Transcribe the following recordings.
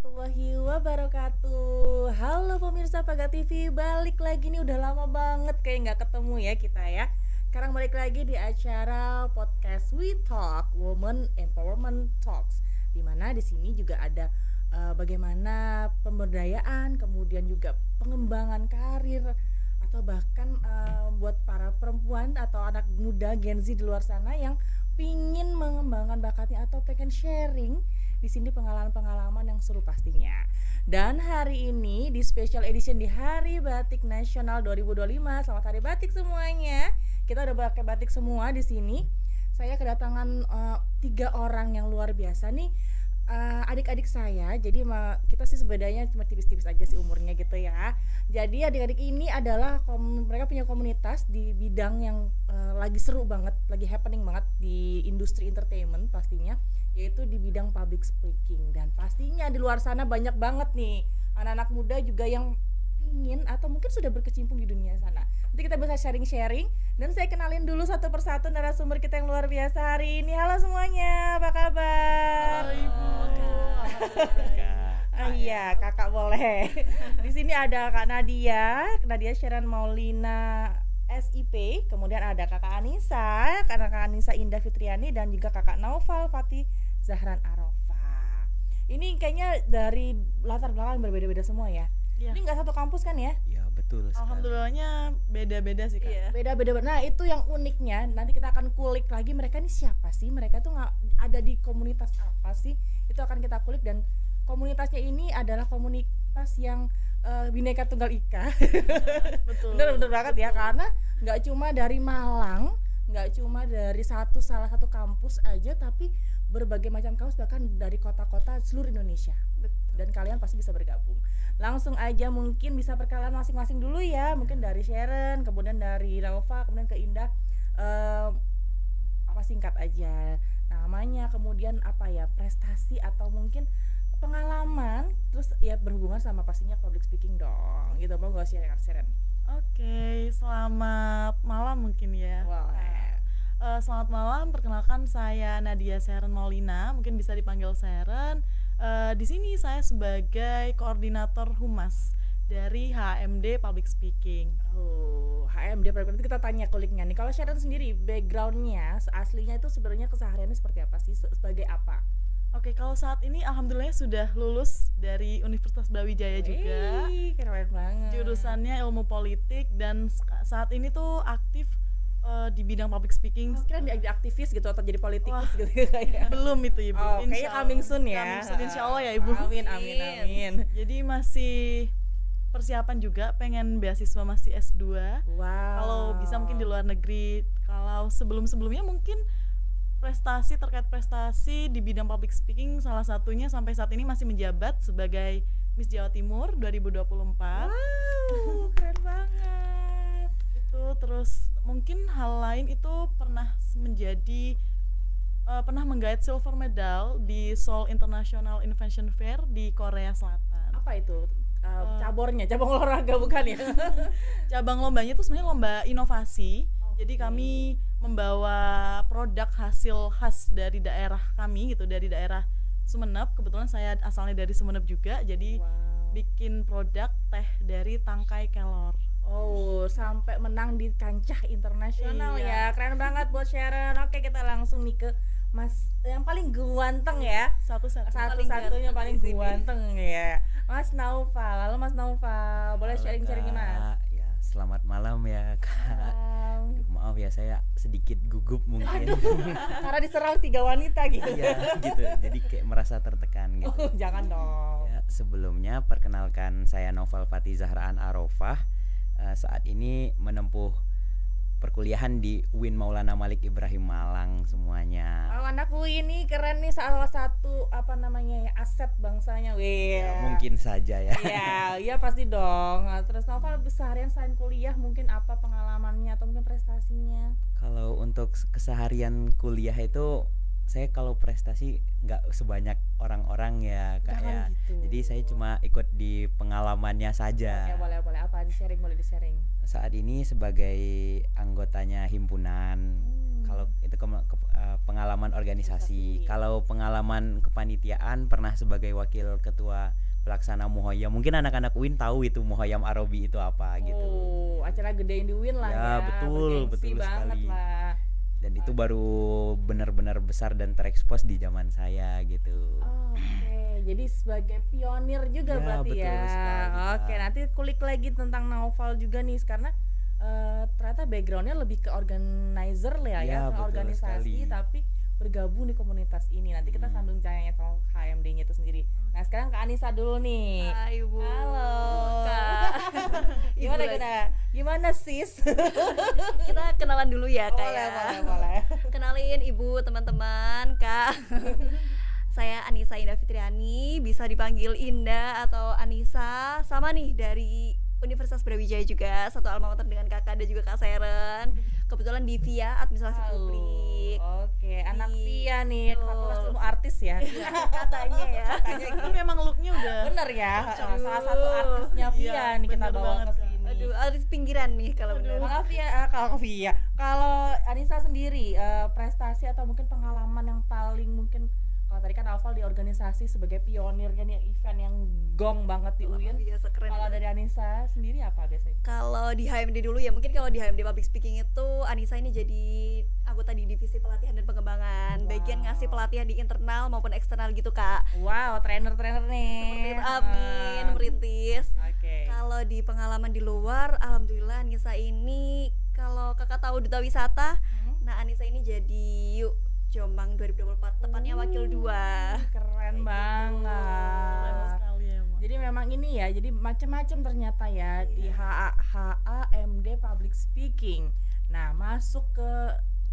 warahmatullahi wabarakatuh. Halo pemirsa Paga TV, balik lagi nih, udah lama banget kayak nggak ketemu ya kita ya. Sekarang balik lagi di acara podcast We Talk, Women Empowerment Talks. Dimana di sini juga ada bagaimana pemberdayaan, kemudian juga pengembangan karir, atau bahkan buat para perempuan atau anak muda Gen Z di luar sana yang pingin mengembangkan bakatnya atau pengen sharing di sini pengalaman-pengalaman yang seru pastinya. Dan hari ini di special edition di Hari Batik Nasional 2025. Selamat Hari Batik semuanya. Kita udah pakai batik semua di sini. Saya kedatangan 3 orang yang luar biasa nih. Adik-adik saya. Jadi kita sih bedanya cuma tipis-tipis aja sih umurnya gitu ya. Jadi adik-adik ini adalah mereka punya komunitas di bidang yang lagi seru banget, lagi happening banget di industri entertainment pastinya, yaitu di bidang public speaking. Dan pastinya di luar sana banyak banget nih anak-anak muda juga yang ingin atau mungkin sudah berkecimpung di dunia sana. Nanti kita bisa sharing-sharing, dan saya kenalin dulu satu persatu narasumber kita yang luar biasa hari ini. Halo semuanya, apa kabar? Halo Ibu. Iya, kakak boleh. Di sini ada Kak Nadia Sharon Maulina SIP, kemudian ada Kakak Anissa, Indah Fitriani, dan juga Kakak Naufal Fatih Zahran Arafah. Ini kayaknya dari latar belakang berbeda-beda semua ya. Iya. Ini nggak satu kampus kan ya? Ya betul sekali. Alhamdulillahnya beda-beda sih Kak. Iya. Beda-beda. Nah itu yang uniknya. Nanti kita akan kulik lagi mereka ini siapa sih? Mereka tuh ada di komunitas apa sih? Itu akan kita kulik, dan komunitasnya ini adalah komunitas yang Bhinneka Tunggal Ika. Betul. Bener banget ya, karena nggak cuma dari Malang, nggak cuma dari salah satu kampus aja, tapi berbagai macam kampus, bahkan dari kota-kota seluruh Indonesia. Betul. Dan kalian pasti bisa bergabung. Langsung aja mungkin bisa perkenalan masing-masing dulu ya. Mungkin dari Sharon, kemudian dari Nova, kemudian ke Indah. Apa singkat aja namanya, kemudian apa ya, prestasi atau mungkin pengalaman, terus ya berhubungan sama pastinya public speaking dong. Gitu, mau nggak Sharon? Oke, selamat malam mungkin ya. Boleh. Selamat malam, perkenalkan saya Nadia Sharon Maulina, mungkin bisa dipanggil Sharon. Di sini saya sebagai koordinator humas dari HMD Public Speaking. Oh, HMD berarti kita tanya kuliknya nih. Kalau Sharon sendiri backgroundnya aslinya itu sebenarnya kesehariannya seperti apa sih, sebagai apa? Oke, kalau saat ini alhamdulillah sudah lulus dari Universitas Brawijaya juga. Keren banget. Jurusannya ilmu politik, dan saat ini tuh aktif di bidang public speaking. Kira jadi aktivis gitu atau jadi politikus. Wah, gitu kayak. belum itu Ibu. Oh, kayaknya coming soon ya. Coming soon, insya Allah ya Ibu. Amin. Jadi masih persiapan juga, pengen beasiswa masih S2. Wow. Kalau bisa mungkin di luar negeri. Kalau sebelumnya mungkin terkait prestasi di bidang public speaking, salah satunya sampai saat ini masih menjabat sebagai Miss Jawa Timur 2024. Wow, keren banget. Itu terus mungkin hal lain itu pernah menggait silver medal di Seoul International Invention Fair di Korea Selatan. Apa itu? Cabang olahraga bukan ya? Cabang lombanya itu sebenarnya lomba inovasi. Jadi kami membawa produk hasil khas dari daerah kami gitu, dari daerah Sumeneb. Kebetulan saya asalnya dari Sumeneb juga. Jadi bikin produk teh dari tangkai kelor. Oh, sampai menang di kancah internasional ya. Iya. Keren banget buat Sharon. Oke, kita langsung nih ke Mas yang paling ganteng ya. Satu-satunya paling ganteng ya. Mas Naufal. Halo Mas Naufal. Boleh Halo, sharing-sharing Kak. Mas? Ya, selamat malam ya Kak. Aduh, maaf ya saya sedikit gugup mungkin. Karena diserang 3 wanita gitu. Iya gitu. Jadi kayak merasa tertekan gitu. Oh, jangan dong. Ya, sebelumnya perkenalkan saya Naufal Fatih Zahran Arafah. Saat ini menempuh perkuliahan di UIN Maulana Malik Ibrahim Malang semuanya. Oh, anakku ini keren nih, salah satu apa namanya ya, aset bangsanya. Wih. Ya, mungkin saja ya. Iya pasti dong. Nah, terus Noval seharian selain kuliah mungkin apa pengalamannya atau mungkin prestasinya? Kalau untuk keseharian kuliah itu saya kalau prestasi nggak sebanyak orang-orang ya Kak. Jangan ya. gitu. Jadi saya cuma ikut di pengalamannya saja. Ya boleh apa boleh di sharing. Saat ini sebagai anggotanya himpunan Kalau itu pengalaman organisasi. Kalau pengalaman kepanitiaan pernah sebagai wakil ketua pelaksana Muhoyam. Mungkin anak-anak UIN tahu itu Muhoyam Arobi itu apa gitu. Oh, acara gede yang di UIN lah Ya, ya. betul, Bergengsi betul banget sekali. lah. Dan itu baru benar-benar besar dan terekspos di zaman saya gitu. Oke, jadi sebagai pionir juga Ya, berarti betul ya. sekali, Oke, Kak. nanti kulik lagi tentang Naufal juga nih karena ternyata backgroundnya lebih ke organizer lah ya, Ya, ke betul organisasi sekali. tapi bergabung di komunitas ini. Nanti kita sambung tanya soal HMD-nya itu sendiri. Nah, sekarang Kak Anissa dulu nih. Hai Ibu. Halo. Kak. Gimana Ibu gimana? Gimana sis? Kita kenalan dulu ya Kak boleh, ya. boleh. Kenalin Ibu, teman-teman, Kak. Saya Anissa Indah Fitriani, bisa dipanggil Indah atau Anissa. Sama nih dari Universitas Brawijaya juga, satu alma mater dengan Kakak dan juga Kak Seren. Kebetulan di VIA Administrasi Publik. Oke, anak Di- Via nih, Betul. Fakultas Ilmu Artis ya. Katanya ya. Kan memang looknya udah Bener ya, Aduh. salah satu artisnya Via Iya, nih kita bener bawa banget, ke Kak. sini. Aduh, artis pinggiran nih kalau benar. Kalau Via, kalau Anissa sendiri prestasi atau mungkin pengalaman yang paling mungkin kalau tadi kan Alfal di organisasi sebagai pionirnya nih event yang gong banget di UIN. Biasa keren. Kalau dari Anissa sendiri apa biasanya? Kalau di HMD dulu ya, mungkin kalau di HMD Public Speaking itu Anissa ini jadi anggota di divisi pelatihan dan pengembangan, Wow. bagian ngasih pelatihan di internal maupun eksternal gitu Kak. Wow, trainer-trainer nih. Seperti itu, amin, merintis. Oke. Kalau di pengalaman di luar, alhamdulillah Anissa ini, kalau kakak tahu duta wisata, nah Anissa ini jadi yuk Jombang 2024, tepatnya wakil 2. Keren Kayak keren banget. sekali ya, Mak. Jadi memang ini ya, jadi macam-macam ternyata ya di HAMD Public Speaking. Nah, masuk ke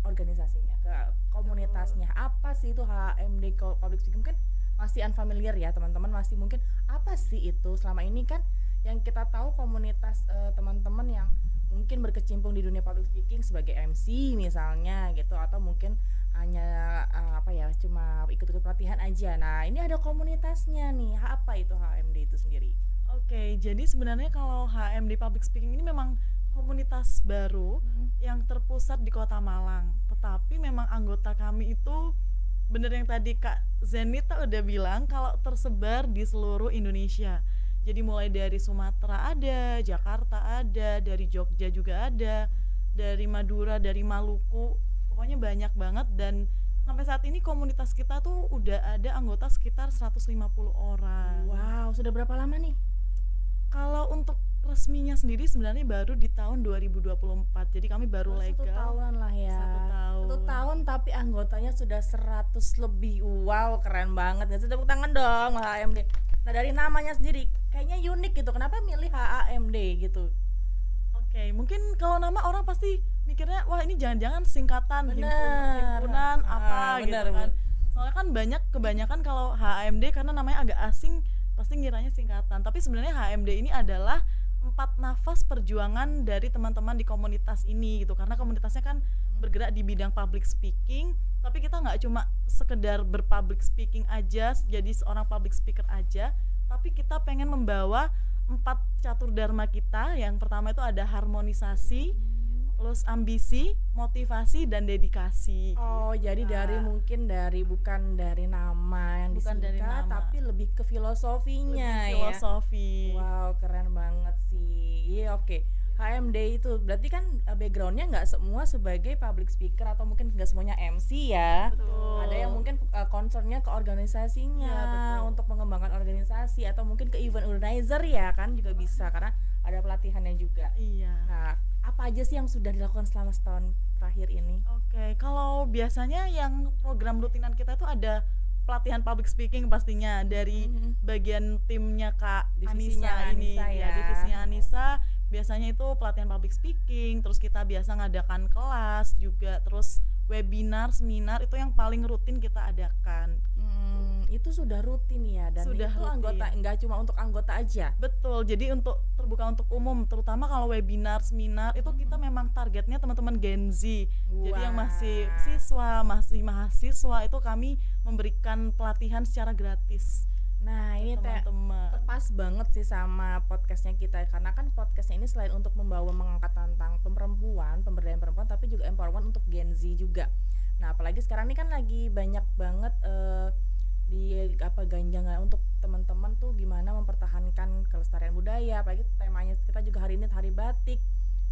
organisasinya, ke komunitasnya. Apa sih itu HAMD Public Speaking? Mungkin masih unfamiliar ya teman-teman, masih mungkin apa sih itu? Selama ini kan yang kita tahu komunitas teman-teman yang mungkin berkecimpung di dunia public speaking sebagai MC misalnya gitu, atau mungkin hanya cuma ikut-ikut pelatihan aja. Nah, ini ada komunitasnya nih. Apa itu HMD itu sendiri? Oke, jadi sebenarnya kalau HMD Public Speaking ini memang komunitas baru yang terpusat di Kota Malang. Tetapi memang anggota kami itu bener yang tadi Kak Zenita udah bilang kalau tersebar di seluruh Indonesia. Jadi mulai dari Sumatera ada, Jakarta ada, dari Jogja juga ada, dari Madura, dari Maluku, pokoknya banyak banget. Dan sampai saat ini komunitas kita tuh udah ada anggota sekitar 150 orang. Wow, sudah berapa lama nih? Kalau untuk resminya sendiri sebenarnya baru di tahun 2024, jadi kami baru Satu legal tahunan lah ya. 1 tahun. 1 tahun tapi anggotanya sudah 100 lebih. Wow, keren banget. Nggak, tepuk tangan dong HAMD. Nah, dari namanya sendiri kayaknya unik gitu. Kenapa milih HAMD gitu? Oke, mungkin kalau nama orang pasti mikirnya wah ini jangan-jangan singkatan Bener. himpunan apa gitu bener, kan. bener. Soalnya kan kebanyakan kalau HMD karena namanya agak asing pasti ngiranya singkatan. Tapi sebenarnya HMD ini adalah 4 nafas perjuangan dari teman-teman di komunitas ini gitu. Karena komunitasnya kan bergerak di bidang public speaking, tapi kita nggak cuma sekedar berpublic speaking aja, jadi seorang public speaker aja, tapi kita pengen membawa 4 catur dharma kita. Yang pertama itu ada harmonisasi, terus ambisi, motivasi, dan dedikasi. Oh, jadi bukan dari nama yang Bukan dari disingkat, nama. tapi lebih ke filosofinya Lebih ya. filosofi. Wow, keren banget sih. Iya, oke. HMD itu berarti kan backgroundnya nggak semua sebagai public speaker atau mungkin nggak semuanya MC ya. Betul. Ada yang mungkin concernnya ke organisasinya, Iya, betul. untuk mengembangkan organisasi, atau mungkin ke event organizer ya kan juga bisa karena ada pelatihannya juga. Iya. Nah, apa aja sih yang sudah dilakukan selama setahun terakhir ini? Oke, kalau biasanya yang program rutinan kita itu ada pelatihan public speaking pastinya dari bagian timnya Kak Divisinya Anissa ini. Anissa ya. Divisinya Anissa biasanya itu pelatihan public speaking, terus kita biasa ngadakan kelas juga, terus webinar, seminar itu yang paling rutin kita adakan. Itu sudah rutin ya, dan Sudah itu rutin. anggota, nggak cuma untuk anggota aja. Betul, jadi terbuka untuk umum, terutama kalau webinar, seminar itu kita memang targetnya teman-teman Gen Z. Jadi yang masih siswa, masih mahasiswa itu kami memberikan pelatihan secara gratis. Nah, ini teman-teman. pas banget sih sama podcastnya kita, karena kan podcastnya ini selain untuk membawa mengangkat tentang perempuan, pemberdayaan perempuan, tapi juga empowerment untuk Gen Z juga. Nah, apalagi sekarang ini kan lagi banyak banget di apa ganjangan untuk teman-teman tuh gimana mempertahankan kelestarian budaya, apalagi temanya kita juga hari ini Hari Batik.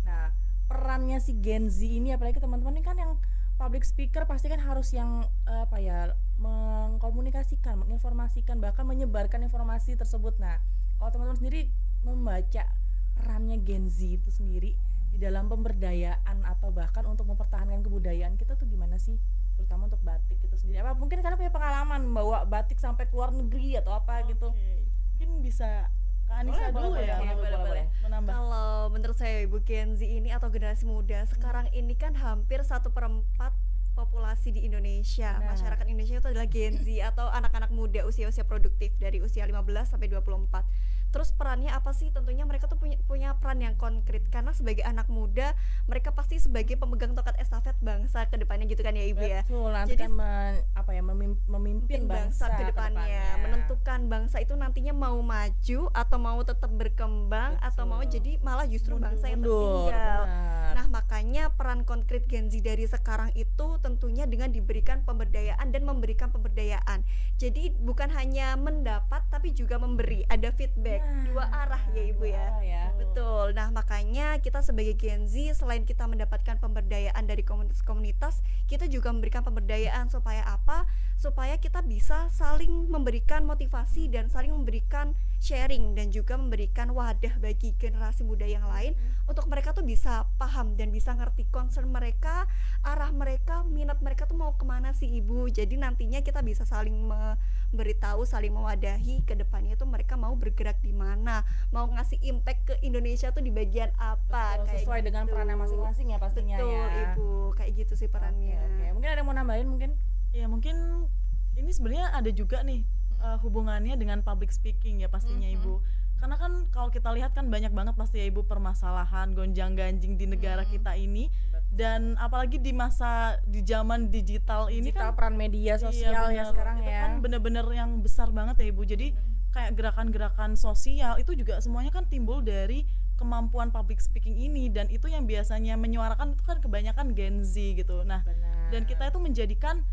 Nah, perannya si Gen Z ini, apalagi teman-teman ini kan yang public speaker, pasti kan harus yang apa ya, mengkomunikasikan, menginformasikan, bahkan menyebarkan informasi tersebut. Nah, kalau teman-teman sendiri membaca perannya Gen Z itu sendiri di dalam pemberdayaan atau bahkan untuk mempertahankan kebudayaan kita tuh gimana sih, terutama untuk batik itu sendiri? Apa mungkin kalian punya pengalaman membawa batik sampai ke luar negeri atau apa gitu? Oke. Mungkin bisa Kak Anissa dulu ya boleh. menambah. Kalau menurut saya Ibu Gen Z ini atau generasi muda sekarang ini kan hampir 1/4 populasi di Indonesia. Benar. Masyarakat Indonesia itu adalah Gen Z atau anak-anak muda usia-usia produktif dari usia 15 sampai 24. Terus perannya apa sih? Tentunya mereka tuh punya peran yang konkret, karena sebagai anak muda mereka pasti sebagai pemegang tongkat estafet bangsa ke depannya gitu kan ya Ibu ya. Betul, nanti Jadi kan memimpin memimpin bangsa ke depannya, menentukan bangsa itu nantinya mau maju atau mau tetap berkembang atau mau jadi malah justru bangsa yang mundur. tertinggal. Benar. Nah, makanya peran konkret Gen Z dari sekarang itu tentunya dengan diberikan pemberdayaan dan memberikan pemberdayaan. Jadi bukan hanya mendapat tapi juga memberi, ada feedback dua arah ya Ibu dua ya. arah ya. Betul. Nah, makanya kita sebagai Gen Z selain kita mendapatkan pemberdayaan dari komunitas-komunitas, kita juga memberikan pemberdayaan supaya apa? Supaya kita bisa saling memberikan motivasi dan saling memberikan sharing dan juga memberikan wadah bagi generasi muda yang lain untuk mereka tuh bisa paham dan bisa ngerti concern mereka, arah mereka, minat mereka tuh mau kemana sih Ibu. Jadi nantinya kita bisa saling memberitahu, saling mewadahi ke depannya tuh mereka mau bergerak di mana, mau ngasih impact ke Indonesia tuh di bagian apa. Betul, kayak sesuai dengan gitu. perannya masing-masing ya pastinya. Betul ya. Ibu, kayak gitu sih perannya. Oke. Mungkin ada yang mau nambahin mungkin? Ya mungkin ini sebenarnya ada juga nih hubungannya dengan public speaking ya pastinya Ibu. Karena kan kalau kita lihat kan banyak banget pasti ya Ibu permasalahan gonjang-ganjing di negara kita ini, dan apalagi di zaman digital ini Digital, kan peran media sosial ya benar. sekarang Itu ya. kan bener-bener yang besar banget ya Ibu. Jadi kayak gerakan-gerakan sosial itu juga semuanya kan timbul dari kemampuan public speaking ini, dan itu yang biasanya menyuarakan itu kan kebanyakan Gen Z gitu. Nah, Benar. dan kita itu menjadikan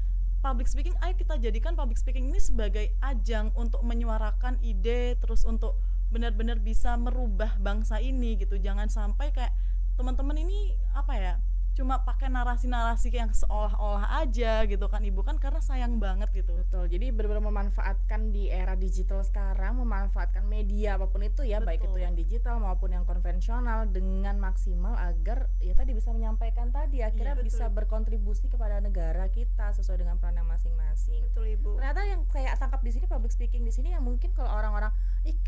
public speaking, ayo kita jadikan public speaking ini sebagai ajang untuk menyuarakan ide, terus untuk benar-benar bisa merubah bangsa ini gitu. Jangan sampai kayak teman-teman ini apa ya, cuma pakai narasi-narasi yang seolah-olah aja gitu kan Ibu, kan karena sayang banget gitu. Betul, jadi benar-benar memanfaatkan di era digital sekarang, memanfaatkan media apapun itu ya, baik Betul. itu yang digital maupun yang konvensional dengan maksimal agar ya tadi bisa menyampaikan tadi akhirnya Iya, betul. bisa berkontribusi kepada negara kita sesuai dengan peran yang masing-masing. Betul Ibu. Ternyata yang saya tangkap di sini public speaking di sini yang mungkin kalau orang-orang,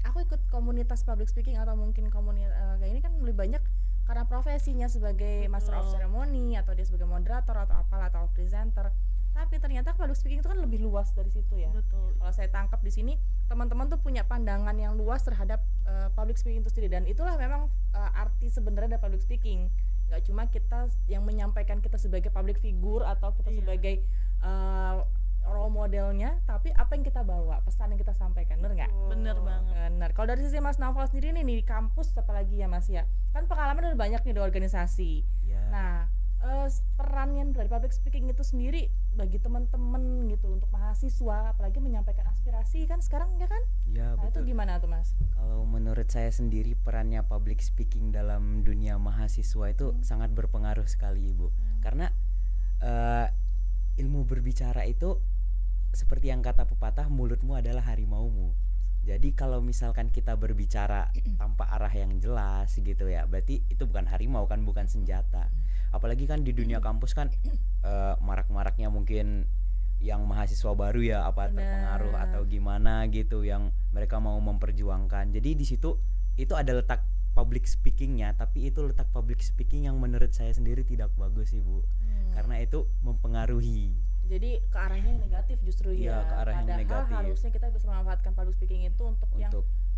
aku ikut komunitas public speaking atau mungkin komunitas kayak ini kan lebih banyak karena profesinya sebagai master of ceremony atau dia sebagai moderator atau apalah atau presenter. Tapi ternyata public speaking itu kan lebih luas dari situ ya. Betul. Kalau saya tangkap di sini teman-teman tuh punya pandangan yang luas terhadap public speaking itu sendiri, dan itulah memang arti sebenarnya dari public speaking. Gak cuma kita yang menyampaikan kita sebagai public figure atau kita Iya. sebagai role modelnya, tapi apa yang kita bawa, pesan yang kita sampaikan, bener nggak? Bener banget. Bener. Kalau dari sisi Mas Naufal sendiri nih di kampus apalagi ya Mas ya, kan pengalaman udah banyak nih di organisasi. Ya. Nah, perannya dari public speaking itu sendiri bagi teman-teman gitu untuk mahasiswa, apalagi menyampaikan aspirasi kan sekarang ya kan? Ya, Nah, itu betul. gimana tuh Mas? Kalau menurut saya sendiri perannya public speaking dalam dunia mahasiswa itu sangat berpengaruh sekali Ibu. Karena ilmu berbicara itu seperti yang kata pepatah, mulutmu adalah harimaumu. Jadi kalau misalkan kita berbicara tanpa arah yang jelas gitu ya, berarti itu bukan harimau kan, bukan senjata. Apalagi kan di dunia kampus kan marak-maraknya mungkin yang mahasiswa baru ya, apa terpengaruh atau gimana gitu yang mereka mau memperjuangkan. Jadi di situ itu ada letak public speakingnya, tapi itu letak public speaking yang menurut saya sendiri tidak bagus Ibu. Karena itu mempengaruhi. Jadi ke arahnya yang negatif justru Iya, ya. ke arah yang Padahal negatif. harusnya kita bisa memanfaatkan public speaking itu untuk yang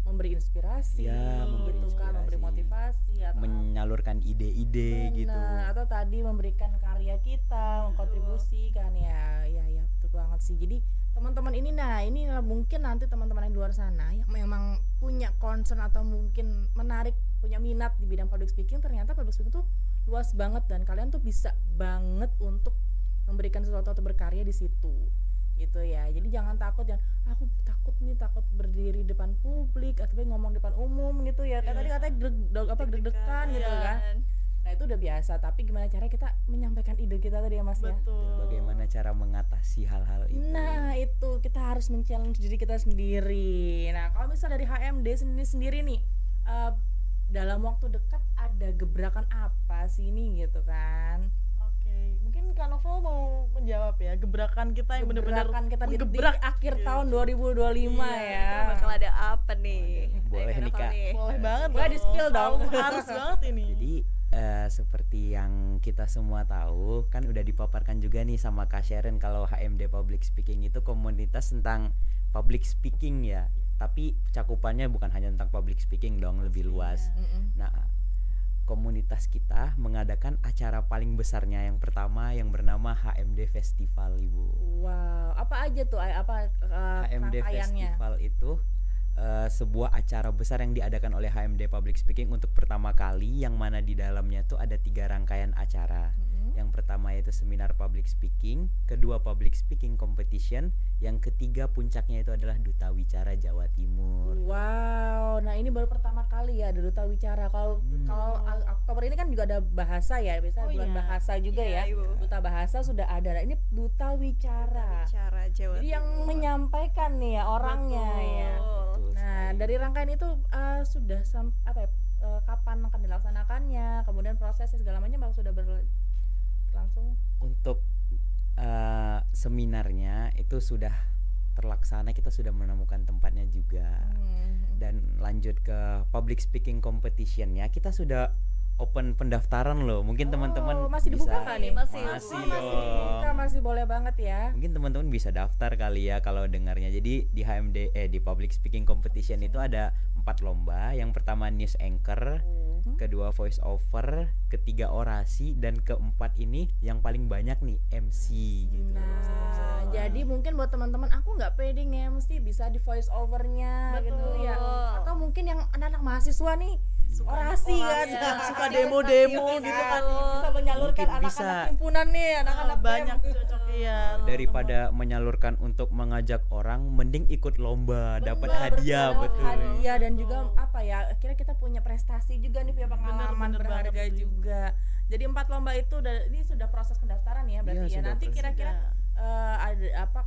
memberi inspirasi, Ya, memberi gitu kan, memberi inspirasi. motivasi atau menyalurkan ide-ide gitu. atau tadi memberikan karya kita, mengkontribusi kan ya betul banget sih. Jadi teman-teman ini, nah ini mungkin nanti teman-teman yang di luar sana yang memang punya concern atau mungkin menarik, punya minat di bidang public speaking, ternyata public speaking tuh luas banget dan kalian tuh bisa banget untuk memberikan sesuatu atau berkarya di situ gitu ya. Jadi jangan takut, yang aku takut nih, takut berdiri depan publik atau ngomong depan umum gitu ya. Kayak tadi katanya deg-degan gitu kan. Nah itu udah biasa, tapi gimana cara kita menyampaikan ide kita tadi ya Mas ya. Betul. Bagaimana cara mengatasi hal-hal itu? Nah itu kita harus men-challenge diri kita sendiri. Nah kalau misal dari HMD sendiri nih, dalam waktu dekat ada gebrakan apa sih ini gitu kan? Oke, mungkin Kak Novel mau menjawab ya, gebrakan kita yang benar-benar Gebrakan kita di menggebrak akhir gitu. tahun 2025 ya. Kita bakal ada apa nih? Boleh Ayo, nih, Kak. Boleh banget Boleh dong. di-spill dong. Harus banget ini. Jadi seperti yang kita semua tahu kan udah dipaparkan juga nih sama Kak Sharon kalau HMD Public Speaking itu komunitas tentang public speaking ya. Tapi cakupannya bukan hanya tentang public speaking dong, lebih luas. Nah, komunitas kita mengadakan acara paling besarnya yang pertama yang bernama HMD Festival, Ibu. Wow, apa aja tuh? HMD rangkaiannya? Festival itu sebuah acara besar yang diadakan oleh HMD Public Speaking untuk pertama kali, yang mana di dalamnya tuh ada 3 rangkaian acara. Yang pertama yaitu seminar public speaking, kedua public speaking competition, yang ketiga puncaknya itu adalah Duta Wicara Jawa Timur. Wow, nah ini baru pertama kali ya ada Duta Wicara. Kalau Oktober ini kan juga ada bahasa ya, biasanya Oh bulan iya. bahasa juga Iya, ya. Ibu. Duta bahasa sudah ada. Nah, ini Duta Wicara. Cara Jawa Jadi yang Timur. menyampaikan nih ya orangnya ya. Betul Nah, sekali. dari rangkaian itu sudah kapan akan dilaksanakannya? Kemudian prosesnya segala macam apakah sudah berlangsung? Untuk seminarnya itu sudah terlaksana, kita sudah menemukan tempatnya juga. Dan lanjut ke public speaking competitionnya, kita sudah open pendaftaran loh. Mungkin teman-teman masih bisa, dibuka nggak nih? Masih masih Masih dibuka, dong. masih boleh banget ya. Mungkin teman-teman bisa daftar kali ya kalau dengarnya. Jadi di HMD di public speaking competition itu ada 4 lomba. Yang pertama news anchor, kedua voice over, ketiga orasi, dan keempat ini yang paling banyak nih MC gitu. Nah, jadi mungkin buat teman-teman aku nggak pede nge-MC, bisa di voice overnya gitu Betul. ya. Atau mungkin yang anak-anak mahasiswa nih orasi kan, suka demo-demo Iya, gitu kan. bisa menyalurkan Mungkin bisa. anak-anak himpunan nih, anak-anak Banyak BEM. cocok ya. Daripada menyalurkan untuk mengajak orang, mending ikut lomba, dapat Bener, hadiah, dapat betul. hadiah dan juga apa ya, akhirnya kita punya prestasi juga nih, punya pengalaman bener berharga banget itu. juga. Jadi 4 lomba itu ini sudah proses pendaftaran ya berarti Iya, ya. sudah Nanti proses. kira-kira ada apa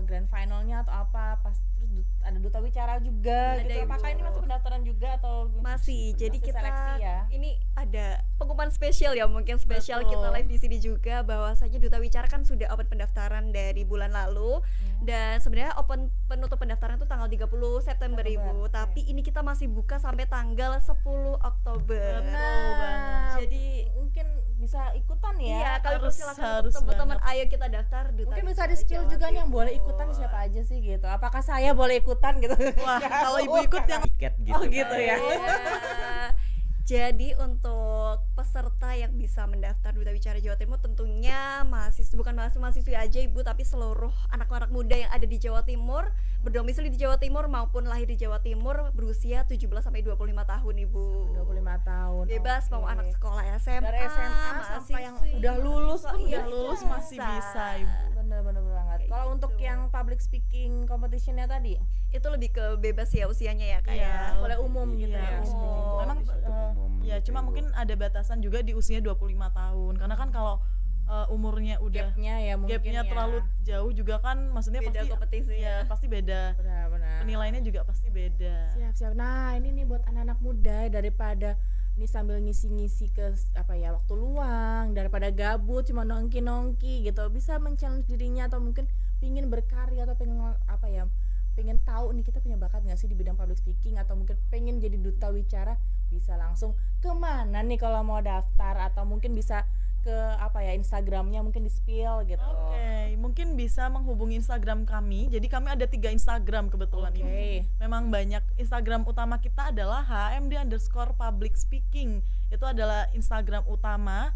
grand finalnya atau apa, pas terus ada Duta Wicara juga Ada, gitu. Ibu. Apakah ini masih pendaftaran juga atau Masih, jadi Masih kita seleksi ya? ini ada pengumuman spesial ya, mungkin spesial Betul. kita live di sini juga, bahwasanya Duta Wicara kan sudah open pendaftaran dari bulan lalu, dan sebenarnya open penutup pendaftaran itu tanggal 30 September Ibu, oke. tapi ini kita masih buka sampai tanggal 10 Oktober. Nah, Jadi mungkin bisa ikutan ya. iya, kalian harus- silakan harus untuk teman-teman, banget. ayo kita daftar Duta Mungkin bisa Wicara di-spill Jawa juga nih yang Timur. boleh ikutan siapa aja sih gitu. Apakah saya boleh ikutan gitu? Wah, kalau ibu ikut yang Tiket gitu. Oh, gitu Kak. ya. Iya. Jadi untuk peserta yang bisa mendaftar Duta Wicara Jawa Timur tentunya bukan mahasiswi aja Ibu, tapi seluruh anak-anak muda yang ada di Jawa Timur, berdomisili di Jawa Timur maupun lahir di Jawa Timur, berusia 17 sampai 25 tahun Ibu. 25 tahun. Bebas mau Oke. anak sekolah SMA, Dari SMA sampai yang udah lulus pun udah iya, lulus masih bisa, Ibu. Bener-bener banget. Kayak Kalau untuk gitu. yang public speaking competitionnya tadi, Itu lebih ke bebas ya usianya ya kayak. Iya, boleh umum gitu iya, ya. umum. Memang Untuk umum ya gitu, cuma Ibu. mungkin ada batasan juga di usia 25 tahun. Karena kan kalau umurnya udah Gapnya ya mungkin gapnya ya. terlalu jauh juga kan, maksudnya Beda pasti kompetisi ya pasti beda. Benar-benar. Penilaiannya juga pasti beda. Siap-siap. Nah, ini nih buat anak-anak muda, daripada nih sambil ngisi-ngisi ke waktu luang, daripada gabut cuma nongki-nongki gitu, bisa men-challenge dirinya atau mungkin pingin berkarya atau pengen tahu nih kita punya bakat nggak sih di bidang public speaking, atau mungkin pengen jadi duta wicara, bisa langsung kemana nih kalau mau daftar, atau mungkin bisa ke Instagramnya mungkin di spill gitu. Oke, mungkin bisa menghubungi Instagram kami. Jadi kami ada 3 Instagram kebetulan Oke. ini. Memang banyak. Instagram utama kita adalah HMD_public speaking. Itu adalah Instagram utama.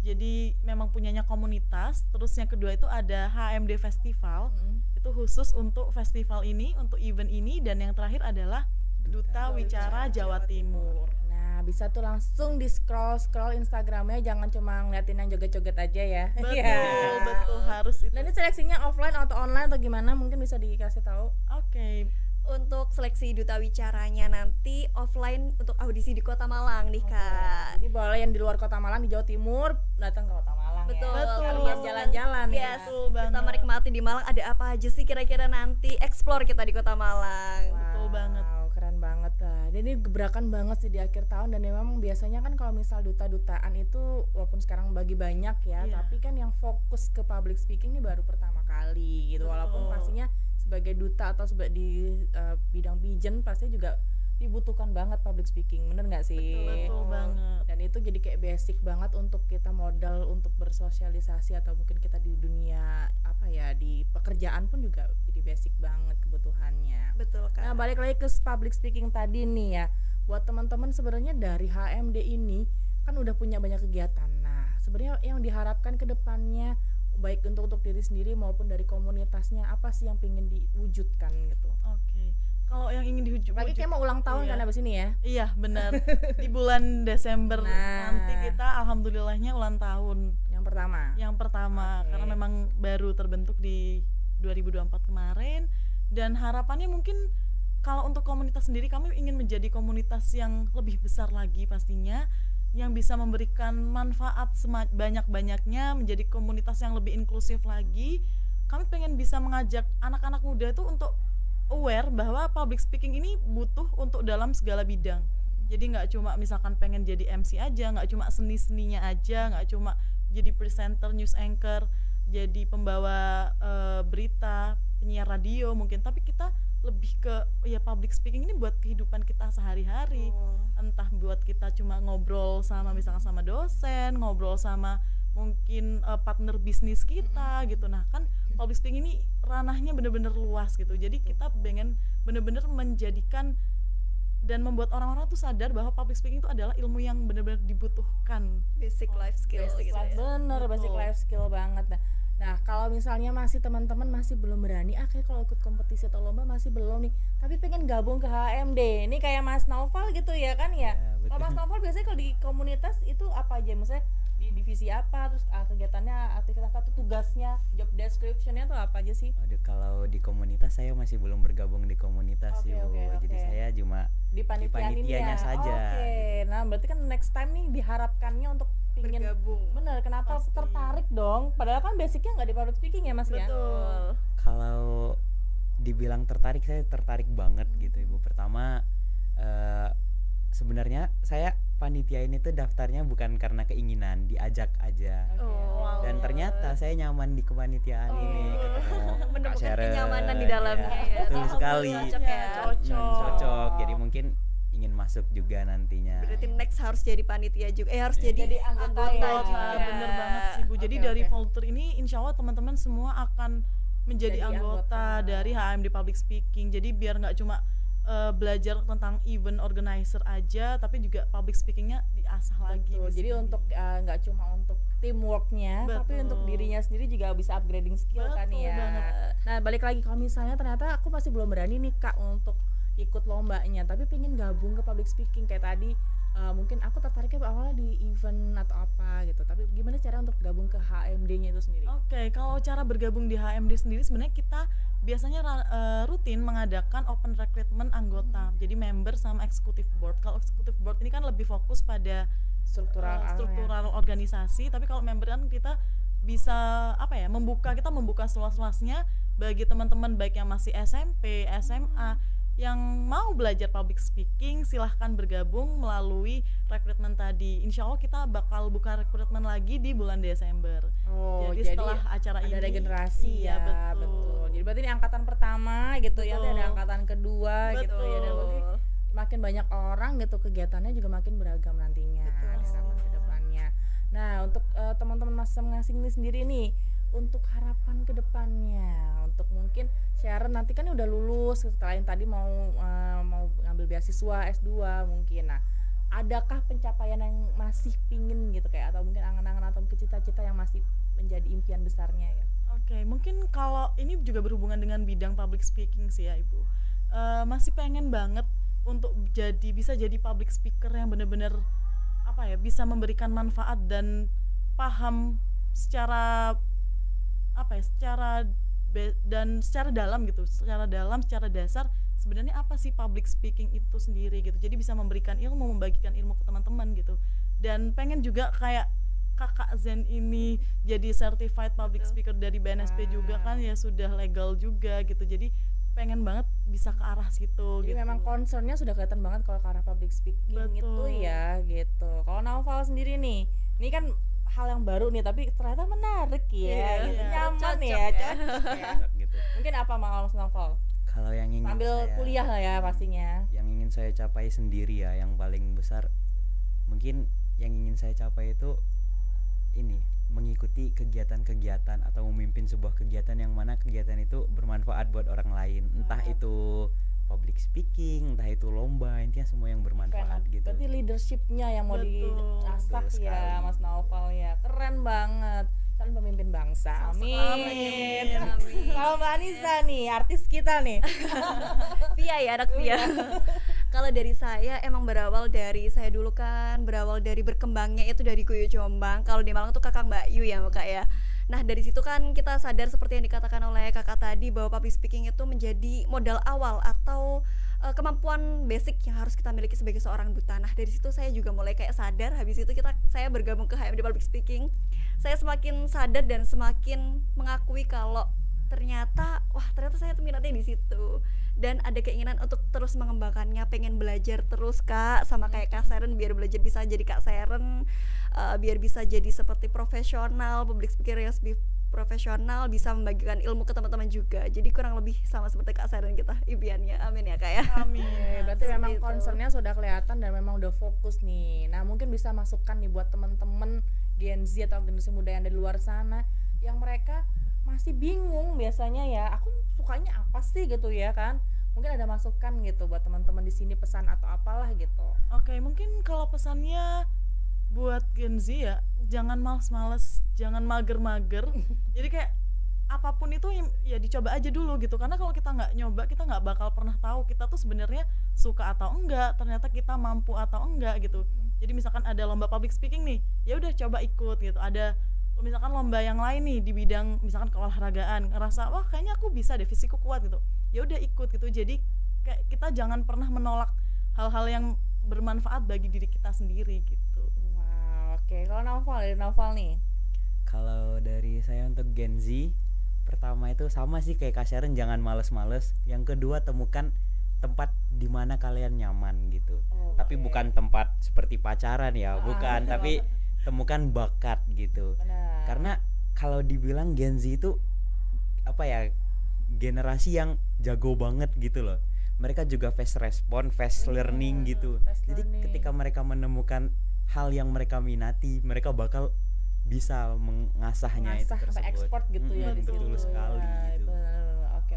Jadi memang punyanya komunitas. Terus yang kedua itu ada HMD Festival. Itu khusus untuk festival ini, untuk event ini. Dan yang terakhir adalah Duta Wicara Jawa Timur. Nah, bisa tuh langsung di scroll Instagramnya, jangan cuma ngeliatin yang joget-joget aja ya. Betul, Iya. betul, harus itu. Nah, ini seleksinya offline atau online atau gimana? Mungkin bisa dikasih tahu. Oke. Untuk seleksi duta wicaranya nanti offline untuk audisi di Kota Malang nih Kak. Jadi boleh yang di luar Kota Malang, di Jawa Timur datang ke Kota Malang Betul, ya. Betul. Alias jalan-jalan ya. Yes, Betul kita banget. menikmati di Malang ada apa aja sih kira-kira nanti explore kita di Kota Malang. Betul banget. Wow, keren banget lah. Dan ini gebrakan banget sih di akhir tahun, dan memang biasanya kan kalau misal duta-dutaan itu walaupun sekarang bagi banyak ya, Iya. tapi kan yang fokus ke public speaking ini baru pertama kali gitu. Walaupun Betul. pastinya sebagai duta atau di bidang pigeon pasti juga dibutuhkan banget public speaking, bener nggak sih? Betul banget. Dan itu jadi kayak basic banget untuk kita modal untuk bersosialisasi, atau mungkin kita di dunia apa ya, di pekerjaan pun juga jadi basic banget kebutuhannya. Betul Kak. Nah, balik lagi ke public speaking tadi nih ya. Buat teman-teman sebenarnya dari HMD ini kan udah punya banyak kegiatan. Nah, sebenarnya yang diharapkan ke depannya baik untuk diri sendiri maupun dari komunitasnya, apa sih yang pengen diwujudkan gitu. Oke. Kalau yang ingin Lagi kayak mau ulang tahun Iya. kan abis ini ya. Iya, benar. Di bulan Desember Nah. nanti kita alhamdulillahnya ulang tahun Yang pertama. yang pertama, Oke. karena memang baru terbentuk di 2024 kemarin. Dan harapannya mungkin kalau untuk komunitas sendiri, kami ingin menjadi komunitas yang lebih besar lagi pastinya, yang bisa memberikan manfaat banyak-banyaknya, menjadi komunitas yang lebih inklusif lagi. Kami pengen bisa mengajak anak-anak muda itu untuk aware bahwa public speaking ini butuh untuk dalam segala bidang. Jadi nggak cuma misalkan pengen jadi MC aja, nggak cuma seni-seninya aja, nggak cuma jadi presenter, news anchor, jadi pembawa berita, penyiar radio mungkin, tapi kita lebih ke ya public speaking ini buat kehidupan kita sehari-hari. Entah buat kita cuma ngobrol sama misalkan sama dosen, ngobrol sama mungkin partner bisnis kita gitu. Nah kan public speaking ini ranahnya bener-bener luas gitu. Jadi kita pengen bener-bener menjadikan dan membuat orang-orang tuh sadar bahwa public speaking itu adalah ilmu yang benar-benar dibutuhkan. Basic life skill Basic gitu life, ya. bener, basic Betul. life skill banget. Nah, kalau misalnya masih teman-teman masih belum berani, kayak kalau ikut kompetisi atau lomba masih belum nih, tapi pengen gabung ke HMD, ini kayak Mas Naufal gitu ya kan ya? Ya, betul. Kalau Mas Naufal biasanya kalau di komunitas itu apa aja, maksudnya di divisi apa, terus kegiatannya, aktivitas atau tugasnya, job descriptionnya tuh apa aja sih? Aduh, kalau di komunitas saya masih belum bergabung di komunitas Oke, sih, Bu. oke, Jadi oke. saya cuma Di panitiaan ini panitianya ya? saja. Oke, nah berarti kan next time nih diharapkannya untuk pingin Bergabung. bener, kenapa Pasti. tertarik dong? Padahal kan basicnya nggak di public speaking ya Mas ya? Betul. Kalau dibilang tertarik, saya tertarik banget gitu, Ibu. Pertama sebenarnya saya panitia ini tuh daftarnya bukan karena keinginan, diajak aja. Oke. Oh. Dan ternyata saya nyaman di kepanitiaan ini, ketemu Kak Menemukan Sharon, kenyamanan di dalamnya ya. Betul Alhamdulillah, sekali. cocok ya. Cocok. Jadi mungkin ingin masuk juga nantinya. Berarti next harus jadi panitia juga. Harus Iya. jadi Jadi anggota ya. juga. Nah, bener banget sih Bu. Jadi Oke, dari oke. Volunteer ini insya Allah teman-teman semua akan menjadi Jadi anggota anggota. dari HMD Public Speaking. Jadi biar nggak cuma belajar tentang event organizer aja, tapi juga public speakingnya diasah lagi. Betul. di Jadi sini. untuk nggak cuma untuk teamworknya, tapi Betul. untuk dirinya sendiri juga bisa upgrading skill kan Betul ya. banget. Nah balik lagi kalau misalnya ternyata aku masih belum berani nih Kak untuk ikut lombanya, tapi pengen gabung ke public speaking kayak tadi, mungkin aku tertariknya awalnya di event atau apa gitu, tapi gimana cara untuk gabung ke HMD-nya itu sendiri? Oke, kalau cara bergabung di HMD sendiri sebenarnya kita biasanya rutin mengadakan open recruitment anggota. Jadi member sama executive board. Kalau executive board ini kan lebih fokus pada Struktural, struktural organisasi, tapi kalau member kan kita bisa kita membuka seluas-luasnya bagi teman-teman baik yang masih SMP, SMA yang mau belajar public speaking, silahkan bergabung melalui rekrutmen tadi. Insya Allah kita bakal buka rekrutmen lagi di bulan Desember. Oh, jadi setelah acara ada ini regenerasi iya, ya, betul. Jadi berarti ini angkatan pertama gitu ya, nanti ada Betul. angkatan kedua gitu ya, dan berarti makin banyak orang gitu, kegiatannya juga makin beragam nantinya. Betul. Harapan ke depannya. Nah, untuk teman-teman masing-masing ini sendiri nih, untuk harapan ke depannya, untuk mungkin Sharon nanti kan udah lulus, setelah yang tadi mau ngambil beasiswa S2 mungkin. Nah, adakah pencapaian yang masih pingin gitu kayak, atau mungkin angan-angan atau mungkin cita-cita yang masih menjadi impian besarnya ya? Oke, mungkin kalau ini juga berhubungan dengan bidang public speaking sih ya Ibu. Masih pengen banget untuk bisa jadi public speaker yang benar-benar apa ya, bisa memberikan manfaat dan paham secara apa ya, dan secara dalam gitu, secara dasar sebenarnya apa sih public speaking itu sendiri gitu. Jadi bisa memberikan ilmu, membagikan ilmu ke teman-teman gitu. Dan pengen juga kayak Kakak Zen ini jadi certified public speaker dari BNSP juga kan, ya sudah legal juga gitu. Jadi pengen banget bisa ke arah situ. Jadi gitu. memang concernnya sudah kelihatan banget kalau ke arah public speaking. Betul. Itu ya gitu. Kalau Naufal sendiri nih, ini kan hal yang baru nih tapi ternyata menarik ya, Iya, gitu. iya. Nyaman Cocok ya, ya. cocok ya. Cocok gitu. Mungkin apa Mas Naufal? Kalau yang ingin Sambil saya, kuliah lah ya pastinya. yang ingin saya capai sendiri ya, yang paling besar mungkin yang ingin saya capai itu ini, mengikuti kegiatan-kegiatan atau memimpin sebuah kegiatan yang mana kegiatan itu bermanfaat buat orang lain, entah itu public speaking, entah itu lomba, intinya semua yang bermanfaat gitu. Berarti leadershipnya yang mau Betul. diasah Betul ya sekali. Mas Naufal ya. Keren banget. Calon pemimpin bangsa. Amin. Amin. Amin. Kalau Mbak Anissa nih, artis kita nih. Via ya, anak Via. Kalau dari saya emang berawal dari berkembangnya itu dari Guyu Jombang. Kalau di Malang tuh Kakak Mbak Yu ya Kak ya. Nah dari situ kan kita sadar seperti yang dikatakan oleh kakak tadi bahwa public speaking itu menjadi modal awal atau kemampuan basic yang harus kita miliki sebagai seorang duta. Nah dari situ saya juga mulai kayak sadar. Habis itu saya bergabung ke HMD Public Speaking. Saya semakin sadar dan semakin mengakui kalau ternyata saya tuh minatnya di situ, dan ada keinginan untuk terus mengembangkannya, pengen belajar terus Kak, sama kayak Kak Seren, biar belajar bisa jadi Kak Seren, biar bisa jadi seperti profesional public speaker yang lebih profesional, bisa membagikan ilmu ke teman-teman juga. Jadi kurang lebih sama seperti Kak Seren kita impiannya. Amin ya Kak ya. Amin. Berarti Seperti memang itu. concernnya sudah kelihatan dan memang udah fokus nih. Nah mungkin bisa masukkan nih buat temen-temen Gen Z atau generasi muda yang ada di luar sana yang mereka masih bingung biasanya ya, aku sukanya apa sih gitu ya kan. Mungkin ada masukan gitu buat teman-teman di sini, pesan atau apalah gitu. Oke, mungkin kalau pesannya buat Gen Z ya, jangan males-males, jangan mager-mager. Jadi kayak apapun itu ya dicoba aja dulu gitu. Karena kalau kita nggak nyoba, kita nggak bakal pernah tahu kita tuh sebenarnya suka atau enggak, ternyata kita mampu atau enggak gitu. Jadi misalkan ada lomba public speaking nih, ya udah coba ikut gitu. Ada misalkan lomba yang lain nih di bidang misalkan keolahragaan, ngerasa wah kayaknya aku bisa deh, fisikku kuat gitu, ya udah ikut gitu. Jadi kayak kita jangan pernah menolak hal-hal yang bermanfaat bagi diri kita sendiri gitu. Wow, oke. Kalau Naufal nih. Kalau dari saya untuk Gen Z, pertama itu sama sih kayak Kak Sharon, jangan males-males. Yang kedua, temukan tempat di mana kalian nyaman gitu. Oke. Tapi bukan tempat seperti pacaran ya, bukan, tapi temukan bakat gitu. Benar. Karena kalau dibilang Gen Z itu apa ya, generasi yang jago banget gitu loh. Mereka juga fast respon, fast learning gitu. fast Jadi learning. ketika mereka menemukan hal yang mereka minati, mereka bakal bisa mengasahnya itu Ngasah tersebut. sampai ekspor gitu ya di Betul situ. sekali Ya, gitu. benar. Oke.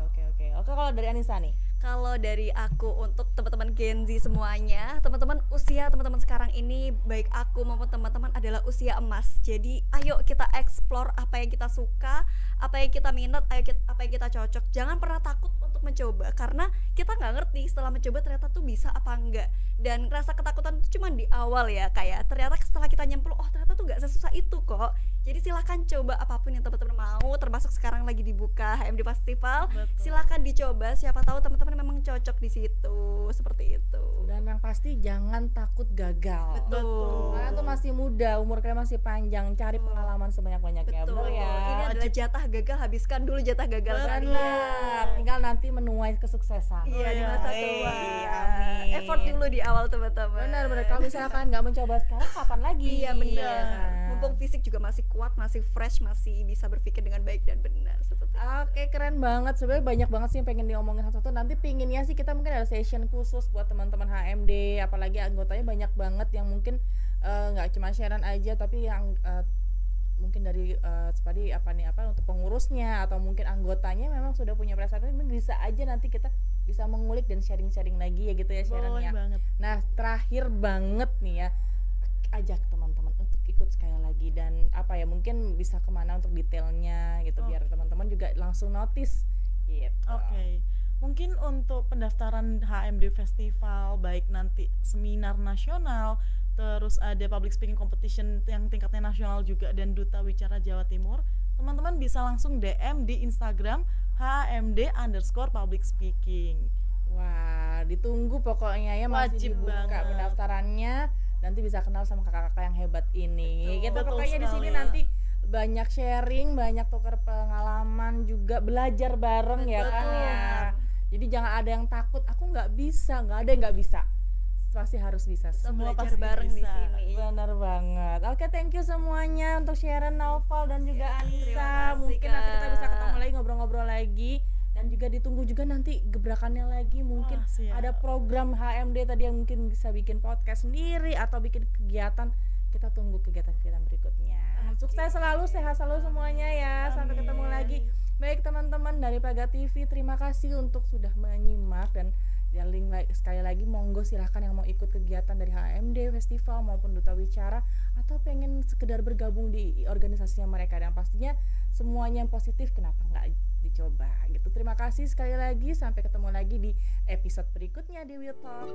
Oke, kalau dari Anissa nih. Kalau dari aku untuk teman-teman Gen Z semuanya, teman-teman usia teman-teman sekarang ini, baik aku maupun teman-teman, adalah usia emas. Jadi ayo kita explore apa yang kita suka, apa yang kita minat, apa yang kita cocok. Jangan pernah takut untuk mencoba, karena kita nggak ngerti setelah mencoba ternyata tuh bisa apa enggak. Dan rasa ketakutan itu cuma di awal ya, kayak ternyata setelah kita nyemplung, oh ternyata tuh nggak sesusah itu kok. Jadi silahkan coba apapun yang teman-teman mau, termasuk sekarang lagi dibuka HMD Festival. Betul. Silahkan dicoba, siapa tahu teman-teman memang cocok di situ, seperti itu. Dan yang pasti jangan takut gagal. Betul. Karena tuh masih muda, umur kalian masih panjang, cari pengalaman sebanyak-banyaknya. Betul. Bener ya. Ini adalah jatah gagal, habiskan dulu jatah gagal kalian. Benar. Tinggal nanti menuai kesuksesan. Iya, di masa tua. Amin. Effort dulu di awal teman-teman. Benar. Kalau misalkan nggak mencoba sekarang, kapan lagi? Iya benar. kan? Mumpung fisik juga masih kuat, masih fresh, masih bisa berpikir dengan baik dan benar seperti itu. Oke, keren banget. Sebenarnya banyak banget sih yang pengen diomongin satu-satu. Nanti pinginnya sih kita mungkin ada session khusus buat teman-teman HMD, apalagi anggotanya banyak banget yang mungkin nggak cuma Sharon aja, tapi yang mungkin dari untuk pengurusnya atau mungkin anggotanya memang sudah punya prestasi. Bisa aja nanti kita bisa mengulik dan sharing-sharing lagi ya gitu ya Sharon Boleh ya. banget. Nah terakhir banget nih ya, ajak teman-teman untuk ikut sekali lagi dan apa ya mungkin bisa kemana untuk detailnya gitu biar teman-teman juga langsung notice gitu. Oke, mungkin untuk pendaftaran HMD Festival, baik nanti seminar nasional, terus ada public speaking competition yang tingkatnya nasional juga dan Duta Wicara Jawa Timur, teman-teman bisa langsung DM di Instagram HMD_public speaking. Wah, ditunggu pokoknya ya masih Wajib dibuka banget. pendaftarannya. Nanti bisa kenal sama kakak-kakak yang hebat ini. Kita Betul pokoknya di sini sekali. nanti banyak sharing, banyak tukar pengalaman juga, belajar bareng ya kan Betul. ya. Jadi jangan ada yang takut, aku nggak bisa, nggak ada yang nggak bisa. Pasti harus bisa. Kita Semua belajar pasti bareng di bisa. sini. Benar banget. Oke, thank you semuanya untuk Sharon, Naufal dan juga Anissa. terima kasih, Mungkin nanti kita bisa Kak. ketemu lagi ngobrol-ngobrol lagi dan juga ditunggu juga nanti gebrakannya lagi. Mungkin Wah, siap. ada program HMD tadi yang mungkin bisa bikin podcast sendiri atau bikin kegiatan. Kita tunggu kegiatan-kegiatan berikutnya. Sukses selalu, sehat selalu semuanya ya. Sampai ketemu lagi. Baik teman-teman dari Paga TV, terima kasih untuk sudah menyimak dan sekali lagi monggo silahkan yang mau ikut kegiatan dari HMD Festival maupun Duta Wicara atau pengen sekedar bergabung di organisasinya mereka dan pastinya semuanya yang positif kenapa nggak dicoba gitu. Terima kasih sekali lagi, sampai ketemu lagi di episode berikutnya di Will Talk.